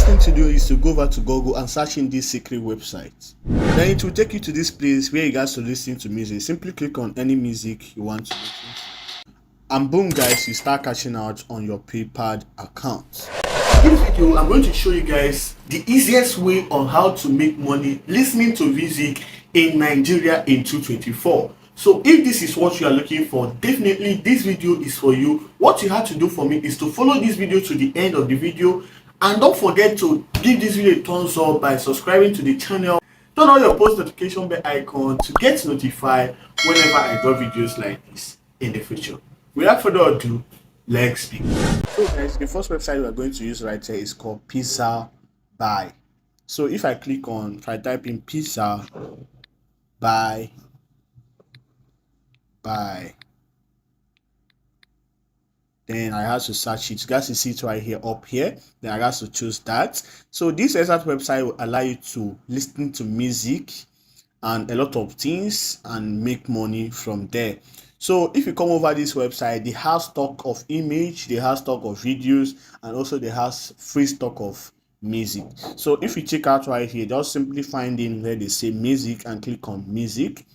thing to do is to go over to Google and search in this secret website. Then it will take you to this place where you guys to listen to music. Simply click on any music you want to listen to. And boom guys, you start cashing out on your PayPal account. In this video, I'm going to show you guys the easiest way on how to make money listening to music in Nigeria in 2024. So if this is what you are looking for, definitely this video is for you. What you have to do for me is to follow this video to the end of the video, and don't forget to give this video a thumbs up by subscribing to the channel. Turn on your post notification bell icon to get notified whenever I drop videos like this in the future. Without further ado, let's begin. So guys, the first website we are going to use right here is called Pizza Buy. So if I type in Pizza Buy, then I have to search it. You guys can see it right here up here. Then I have to choose that. So this exact website will allow you to listen to music and a lot of things and make money from there. So if you come over this website, they have stock of image, they have stock of videos, and also they have free stock of music. So if you check out right here, just simply find in where they say music and click on music.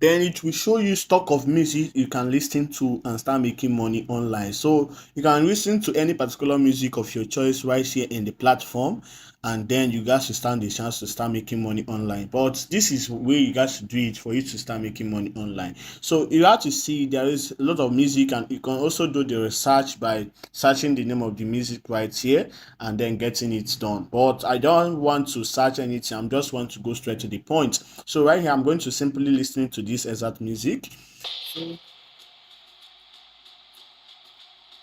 Then it will show you stock of music you can listen to and start making money online. So you can listen to any particular music of your choice right here in the platform, and then you guys will stand the chance to start making money online. But this is where you guys should do it for you to start making money online. So you have to see there is a lot of music, and you can also do the research by searching the name of the music right here and then getting it done. But I don't want to search anything, I just want to go straight to the point. So right here I'm going to simply listen to this exact music.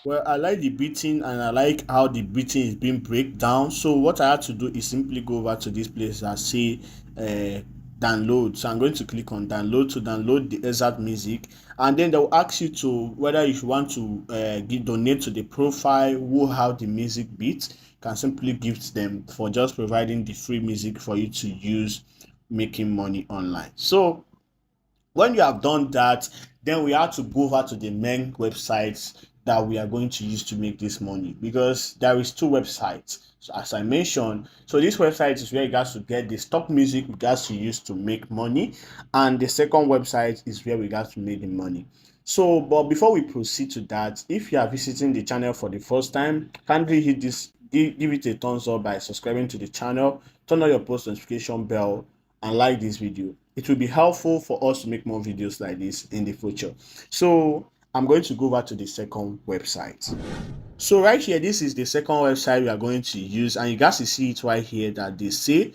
Well, I like the beating and I like how the beating is being break down. So what I have to do is simply go over to this place and say download. So I'm going to click on download to download the exact music, and then they'll ask you to whether you want to donate to the profile who have the music beat. Can simply give them for just providing the free music for you to use making money online. So when you have done that, then we have to go over to the main websites that we are going to use to make this money, because there is two websites. So as I mentioned, so this website is where you guys to get the stock music we guys to use to make money, and the second website is where we guys to make the money. So but before we proceed to that, if you are visiting the channel for the first time, kindly hit this, give it a thumbs up by subscribing to the channel, turn on your post notification bell, and like this video. It will be helpful for us to make more videos like this in the future. So I'm going to go over to the second website. So right here, this is the second website we are going to use, and you guys will see it right here that they say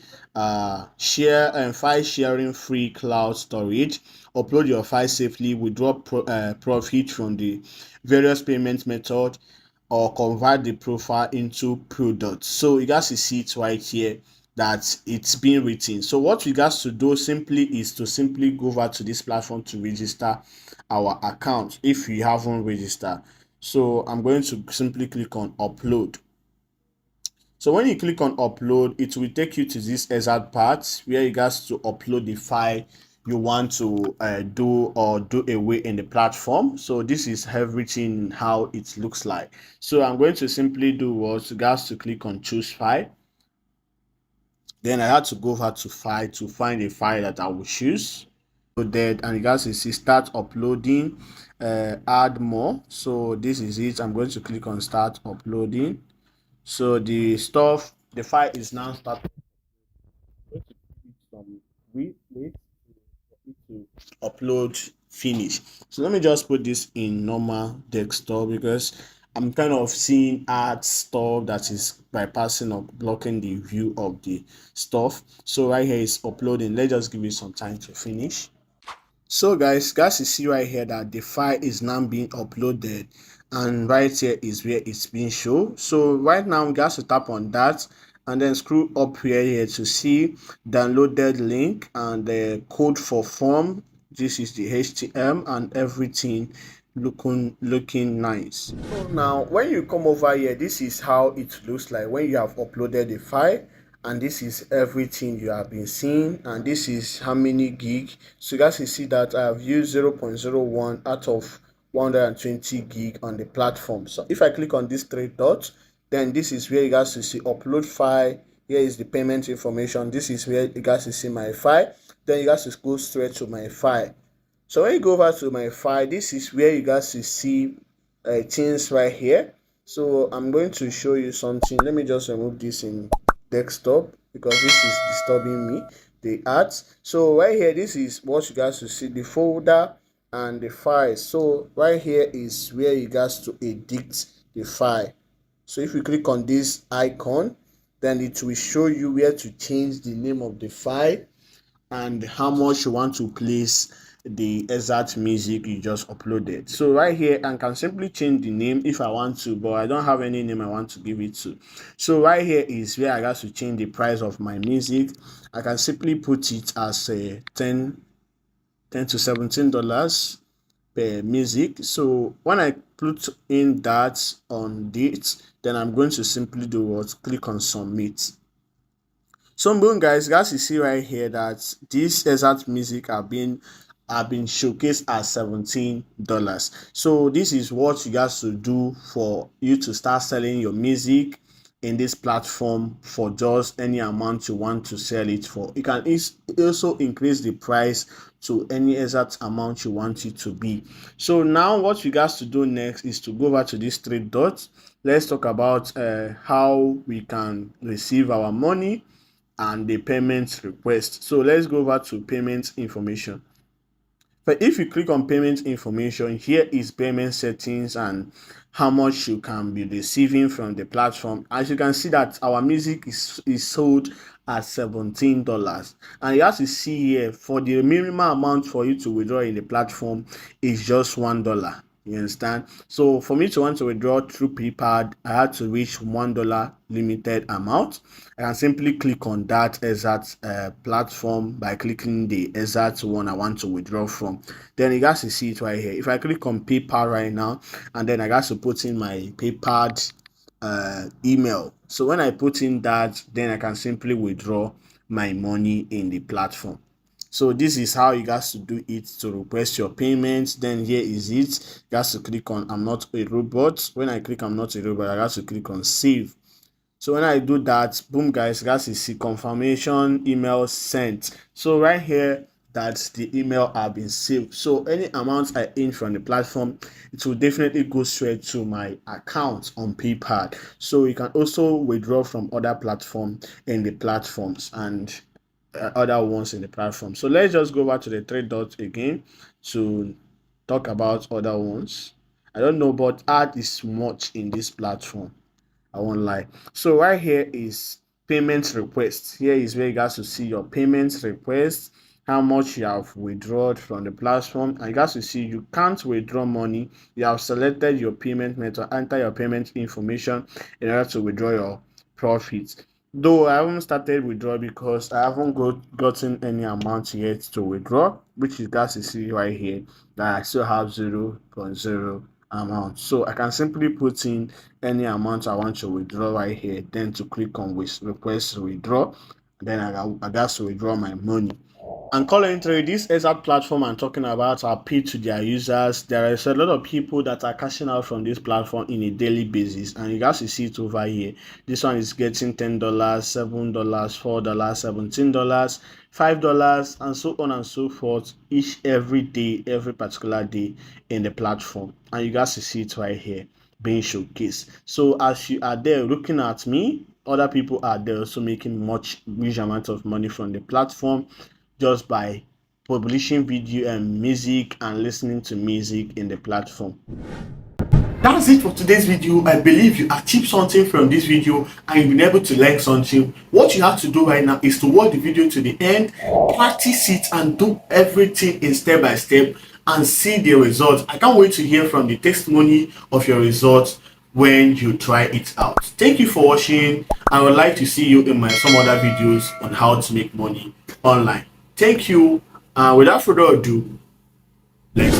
share and file sharing, free cloud storage, upload your file safely, withdraw profit from the various payment method, or convert the profile into products. So you guys will see it right here that it's been written. So what we got to do simply is to simply go over to this platform to register our account if you haven't registered. So I'm going to simply click on upload. So when you click on upload, it will take you to this exact part where you guys to upload the file you want to do away in the platform. So this is everything how it looks like. So I'm going to simply do was you guys to click on choose file. Then I had to go over to file to find a file that I will choose. That, and you guys will see start uploading, add more. So this is it. I'm going to click on start uploading. So the file is now starting. Some wait to upload finish. So let me just put this in normal desktop, because I'm kind of seeing ad stuff that is bypassing or blocking the view of the stuff. So right here is uploading. Let's just give it some time to finish. So guys, you see right here that the file is now being uploaded, and right here is where it's being shown. So right now we got to tap on that and then scroll up here to see downloaded link and the code for form. This is the HTML and everything looking nice. So now when you come over here, this is how it looks like when you have uploaded the file, and this is everything you have been seeing, and this is how many gig. So you guys can see that I have used 0.01 out of 120 gig on the platform. So if I click on these three dots, Then this is where you guys to see upload file. Here is the payment information. This is where you guys to see my file. Then you guys to go straight to my file. So when you go over to my file, this is where you guys to see things right here. So I'm going to show you something. Let me just remove this in desktop because this is disturbing me, the ads. So right here, this is what you guys to see, the folder and the file. So right here is where you guys to edit the file. So if you click on this icon, then it will show you where to change the name of the file and how much you want to place the exact music you just uploaded. So right here, I can simply change the name if I want to, but I don't have any name I want to give it to. So right here is where I got to change the price of my music. I can simply put it as a $10 to $17 per music. So when I put in that on it, then I'm going to simply do what? Click on submit. So boom, guys, you see right here that this exact music have been showcased as $17. So this is what you guys should do for you to start selling your music in this platform for just any amount you want to sell it for. You can also increase the price to any exact amount you want it to be. So now what you guys to do next is to go over to these three dots. Let's talk about how we can receive our money and the payment request. So let's go over to payment information. But if you click on payment information, here is payment settings and how much you can be receiving from the platform. As you can see that our music is sold at $17, and you have to see here for the minimum amount for you to withdraw in the platform is just $1. You understand? So for me to want to withdraw through PayPal, I had to reach $1 limited amount. I can simply click on that exact platform by clicking the exact one I want to withdraw from. Then you guys to see it right here. If I click on PayPal right now, and then I got to put in my PayPal email. So when I put in that, then I can simply withdraw my money in the platform. So this is how you guys to do it to request your payments. Then here is it. You guys to click on I'm not a robot. When I click I'm not a robot, I got to click on save. So when I do that, boom, guys, you guys see confirmation email sent. So right here, that the email have been saved. So any amount I in from the platform, it will definitely go straight to my account on PayPal. So you can also withdraw from other platforms in the platforms and other ones in the platform. So let's just go back to the three dots again to talk about other ones. I don't know, but ad is much in this platform, I won't lie. So right here is payment request. Here is where you guys to see your payment request, how much you have withdrawn from the platform, and you guys to see you can't withdraw money. You have selected your payment method, enter your payment information in order to withdraw your profits. Though I haven't started withdraw because I haven't gotten any amount yet to withdraw, which you guys see right here that I still have 0.0 amount. So I can simply put in any amount I want to withdraw right here, then to click on request withdraw, then I got to withdraw my money. And currently, this exact platform I'm talking about are paid to their users. There is a lot of people that are cashing out from this platform in a daily basis, and you guys will see it over here. This one is getting $10, $7, $4, $17, $5, and so on and so forth every day, every particular day in the platform. And you guys will see it right here being showcased. So as you are there looking at me, other people are there also making huge amount of money from the platform just by publishing video and music and listening to music in the platform. That's it for today's video. I believe you achieved something from this video and you've been able to learn something. What you have to do right now is to watch the video to the end, practice it and do everything in step by step and see the results. I can't wait to hear from the testimony of your results when you try it out. Thank you for watching. I would like to see you in some other videos on how to make money online. Thank you, and without further ado, let's